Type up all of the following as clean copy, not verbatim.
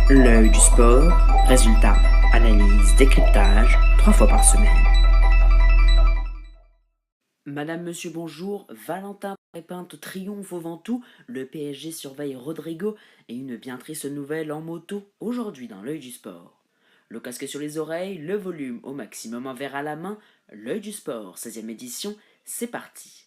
L'œil du sport, résultats, analyse, décryptage, 3 fois par semaine. Madame, monsieur, bonjour. Valentin Pépinte triomphe au Ventoux. Le PSG surveille Rodrigo et une bien triste nouvelle en moto aujourd'hui dans l'œil du sport. Le casque sur les oreilles, le volume au maximum, un verre à la main. L'œil du sport, 16e édition, c'est parti.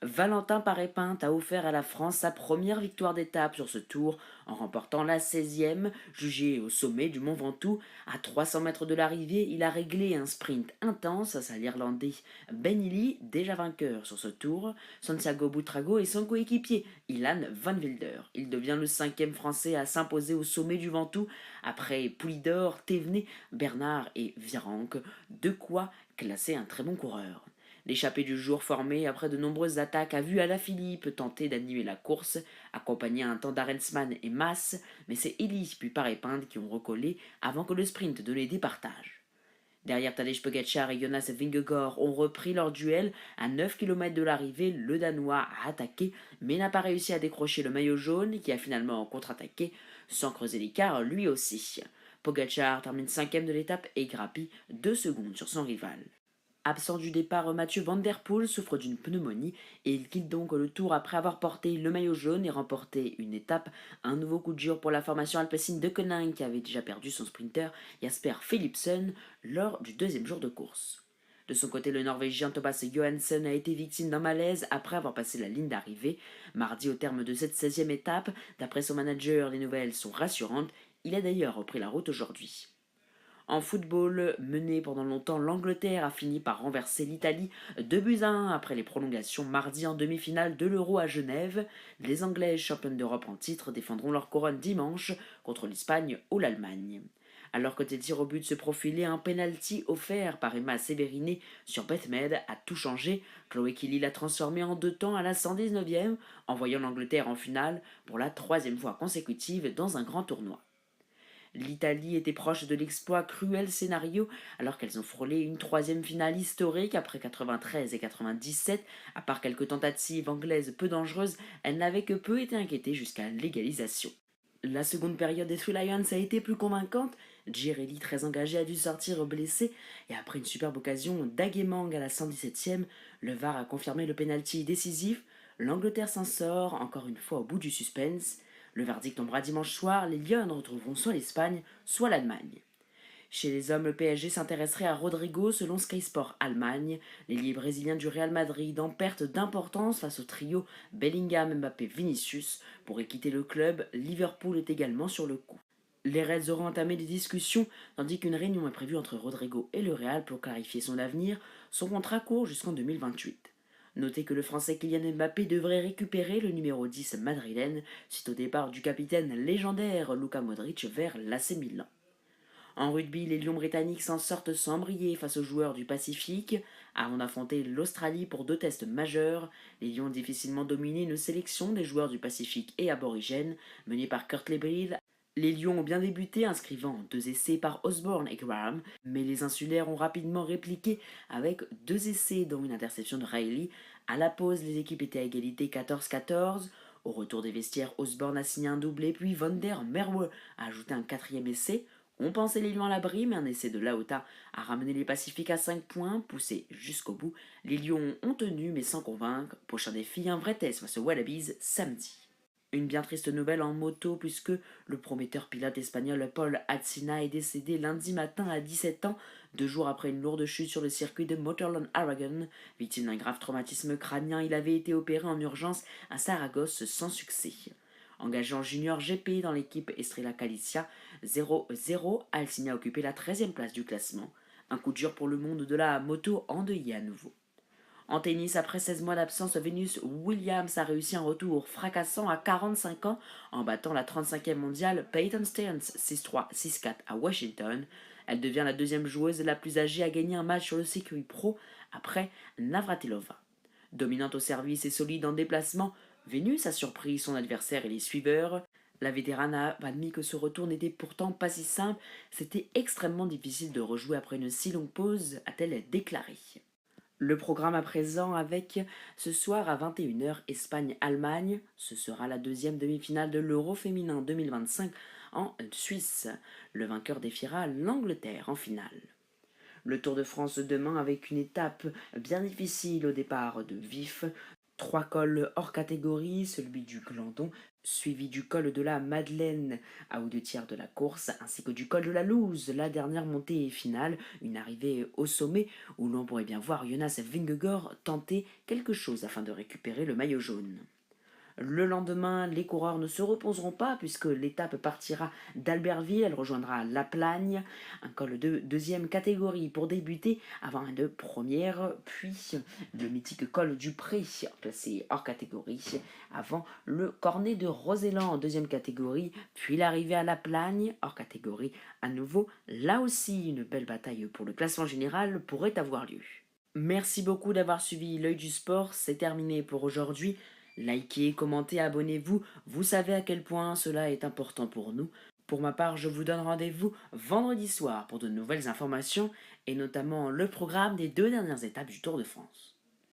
Valentin Paré-Pinte a offert à la France sa première victoire d'étape sur ce tour en remportant la 16e, jugée au sommet du Mont Ventoux. À 300 mètres de l'arrivée, il a réglé un sprint intense à l'Irlandais Ben Illy, déjà vainqueur sur ce tour, Santiago Buitrago et son coéquipier Ilan Van Wilder. Il devient le 5e Français à s'imposer au sommet du Ventoux après Poulidor, Thévenet, Bernard et Virenque, de quoi classer un très bon coureur. L'échappée du jour formée après de nombreuses attaques a vu Alaphilippe tenter d'animer la course, accompagné à un temps d'Arensman et Mas, mais c'est Elie puis Paré-Pinte qui ont recollé avant que le sprint ne les départage. Derrière Tadej Pogacar et Jonas Vingegaard ont repris leur duel. À 9 km de l'arrivée, le Danois a attaqué, mais n'a pas réussi à décrocher le maillot jaune, qui a finalement contre-attaqué, sans creuser l'écart lui aussi. Pogacar termine 5e de l'étape et grappille 2 secondes sur son rival. Absent du départ, Mathieu Van Der Poel souffre d'une pneumonie et il quitte donc le tour après avoir porté le maillot jaune et remporté une étape. Un nouveau coup de dur pour la formation alpecin de Koenig qui avait déjà perdu son sprinter Jasper Philipsen lors du 2e jour de course. De son côté, le Norvégien Thomas Johansen a été victime d'un malaise après avoir passé la ligne d'arrivée. Mardi, au terme de cette 16e étape, d'après son manager, les nouvelles sont rassurantes. Il a d'ailleurs repris la route aujourd'hui. En football, mené pendant longtemps, l'Angleterre a fini par renverser l'Italie 2-1 après les prolongations mardi en demi-finale de l'Euro à Genève. Les Anglaises, championnes d'Europe en titre, défendront leur couronne dimanche contre l'Espagne ou l'Allemagne. Alors que des tirs au but se profilaient, un penalty offert par Emma Severini sur Bethmed a tout changé. Chloé Kelly l'a transformé en 2 temps à la 119e, envoyant l'Angleterre en finale pour la 3e fois consécutive dans un grand tournoi. L'Italie était proche de l'exploit, cruel scénario, alors qu'elles ont frôlé une 3e finale historique après 93 et 97. À part quelques tentatives anglaises peu dangereuses, elles n'avaient que peu été inquiétées jusqu'à l'égalisation. La seconde période des Three Lions a été plus convaincante. Girelli, très engagé, a dû sortir blessé. Et après une superbe occasion d'Aguemang à la 117e, le VAR a confirmé le pénalty décisif. L'Angleterre s'en sort, encore une fois au bout du suspense. Le verdict tombera dimanche soir, les Lions retrouveront soit l'Espagne, soit l'Allemagne. Chez les hommes, le PSG s'intéresserait à Rodrigo selon Sky Sport Allemagne. L'ailier brésilien du Real Madrid en perte d'importance face au trio Bellingham, Mbappé, Vinicius. Pour quitter le club, Liverpool est également sur le coup. Les Reds auront entamé des discussions, tandis qu'une réunion est prévue entre Rodrigo et le Real pour clarifier son avenir. Son contrat court jusqu'en 2028. Notez que le Français Kylian Mbappé devrait récupérer le numéro 10 madrilène suite au départ du capitaine légendaire Luka Modric vers l'AC Milan. En rugby, les Lions britanniques s'en sortent sans briller face aux joueurs du Pacifique. Avant d'affronter l'Australie pour 2 tests majeurs, les Lions ont difficilement dominé une sélection des joueurs du Pacifique et aborigènes, menée par Kurt Lebrill. Les Lions ont bien débuté, inscrivant 2 essais par Osborne et Graham, mais les insulaires ont rapidement répliqué avec 2 essais dont une interception de Riley. À la pause, les équipes étaient à égalité 14-14. Au retour des vestiaires, Osborne a signé un doublé, puis Van der Merwe a ajouté un 4e essai. On pensait les Lions à l'abri, mais un essai de Laota a ramené les Pacifiques à 5 points, poussés jusqu'au bout. Les Lions ont tenu, mais sans convaincre. Prochain défi, un vrai test face aux Wallabies samedi. Une bien triste nouvelle en moto puisque le prometteur pilote espagnol Paul Atzina est décédé lundi matin à 17 ans, 2 jours après une lourde chute sur le circuit de Motorland Aragon. Victime d'un grave traumatisme crânien, il avait été opéré en urgence à Saragosse sans succès. Engagé en junior GP dans l'équipe Estrella Galicia 0-0, Alcina a occupé la 13e place du classement. Un coup dur pour le monde de la moto endeuillé à nouveau. En tennis, après 16 mois d'absence, Venus Williams a réussi un retour fracassant à 45 ans en battant la 35e mondiale Peyton Stearns 6-3, 6-4 à Washington. Elle devient la 2e joueuse la plus âgée à gagner un match sur le circuit pro après Navratilova. Dominante au service et solide en déplacement, Venus a surpris son adversaire et les suiveurs. La vétérane a admis que ce retour n'était pourtant pas si simple, c'était extrêmement difficile de rejouer après une si longue pause, a-t-elle déclaré. Le programme à présent avec ce soir à 21 h Espagne-Allemagne. Ce sera la deuxième demi-finale de l'Euro féminin 2025 en Suisse. Le vainqueur défiera l'Angleterre en finale. Le Tour de France demain avec une étape bien difficile au départ de Vif. Trois cols hors catégorie, celui du Glandon, suivi du col de la Madeleine à ou deux tiers de la course, ainsi que du col de la Louse, la dernière montée finale, une arrivée au sommet où l'on pourrait bien voir Jonas Vingegaard tenter quelque chose afin de récupérer le maillot jaune. Le lendemain, les coureurs ne se reposeront pas puisque l'étape partira d'Albertville, elle rejoindra La Plagne, un col de deuxième catégorie pour débuter avant un de première, puis le mythique col du Pré, classé hors catégorie, avant le cornet de Roselland en deuxième catégorie, puis l'arrivée à La Plagne, hors catégorie à nouveau. Là aussi, une belle bataille pour le classement général pourrait avoir lieu. Merci beaucoup d'avoir suivi l'œil du sport, c'est terminé pour aujourd'hui. Likez, commentez, abonnez-vous, vous savez à quel point cela est important pour nous. Pour ma part, je vous donne rendez-vous vendredi soir pour de nouvelles informations et notamment le programme des 2 dernières étapes du Tour de France.